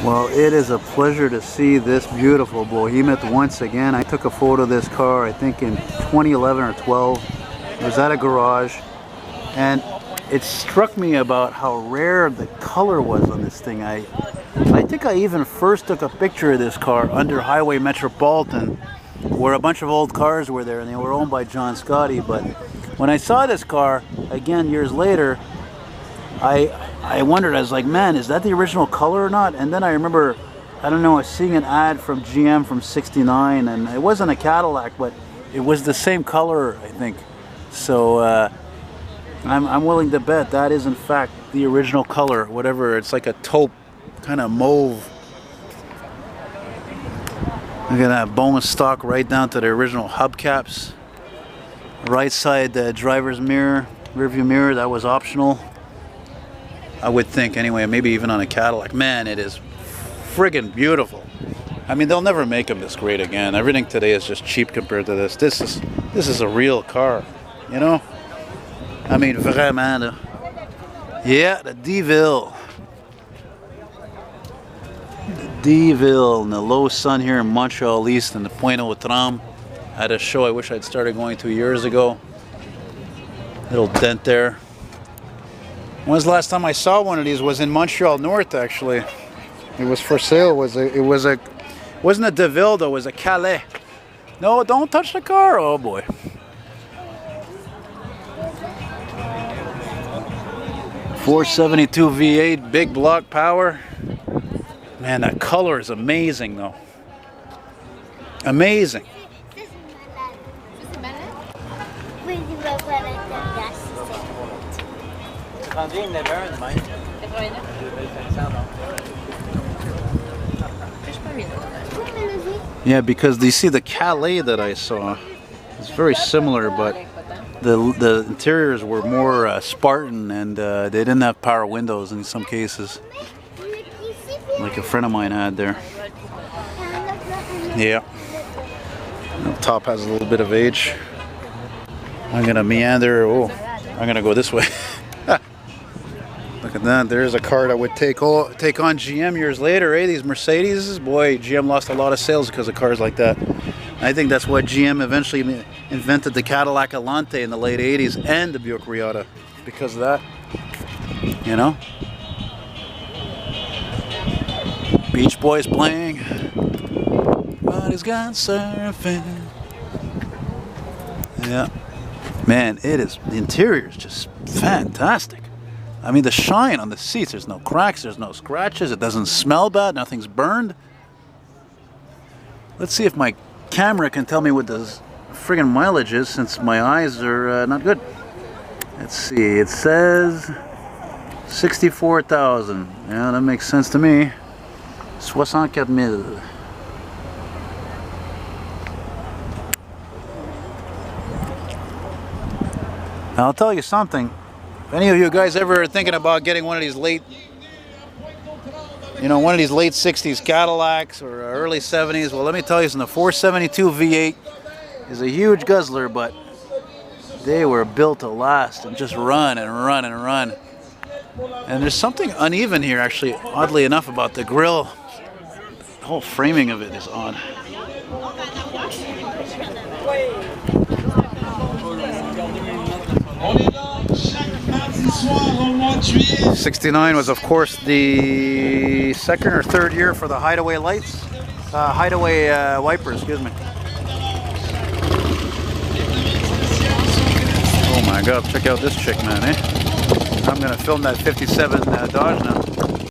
Well, it is a pleasure to see this beautiful behemoth once again. I took a photo of this car, I think in 2011 or 12. It was at a garage, and it struck me about how rare the color was on this thing. I think I even first took a picture of this car under Highway Metropolitan, where a bunch of old cars were there, and they were owned by John Scotty. But when I saw this car, again, years later, I wondered, I was like, man, is that the original color or not? And then I remember, I don't know, seeing an ad from GM from '69, and it wasn't a Cadillac, but it was the same color, I think. So I'm willing to bet that is in fact the original color, whatever. It's like a taupe, kind of mauve. Look at that bone stock right down to the original hubcaps. Right side driver's mirror, rear view mirror, that was optional. I would think anyway, maybe even on a Cadillac. Man, it is friggin' beautiful. I mean, they'll never make them this great again. Everything today is just cheap compared to this. This is a real car, you know? I mean, vraiment. Yeah, the Deville. The Deville in the low sun here in Montreal East in the Pointe-aux-Trembles. I had a show I wish I'd started going 2 years ago. Little dent there. When's the last time I saw one of these? Was in Montreal North, actually. It was for sale. It wasn't a Deville though. It was a Calais. No, don't touch the car. Oh boy. .472 V8, big block power. Man, that color is amazing though. Amazing. Yeah, because you see the Calais that I saw, it's very similar, but the interiors were more Spartan, and they didn't have power windows in some cases, like a friend of mine had there. Yeah, the top has a little bit of age. I'm gonna meander. Oh, I'm gonna go this way. Look at that. There's a car that would take on GM years later. Eh? These Mercedes, boy, GM lost a lot of sales because of cars like that. I think that's why GM eventually invented the Cadillac Elante in the late 80s and the Buick Riata, because of that. You know? Beach Boys playing. Body's gone surfing. Yeah. Man, it is, the interior is just fantastic. I mean, the shine on the seats, there's no cracks, there's no scratches, it doesn't smell bad, nothing's burned. Let's see if my camera can tell me what the friggin' mileage is, since my eyes are not good. Let's see, it says 64,000. Yeah, that makes sense to me. 64,000. I'll tell you something. If any of you guys ever thinking about getting one of these late, you know, one of these late 60s Cadillacs or early 70s, well, let me tell you something. The 472 V8 is a huge guzzler, but they were built to last and just run and run and run. And there's something uneven here, actually, oddly enough, about the grille. The whole framing of it is odd. 69 was, of course, the second or third year for the hideaway lights, hideaway wipers, excuse me. Oh my God, check out this chick, man, eh? I'm gonna film that 57 Dodge now.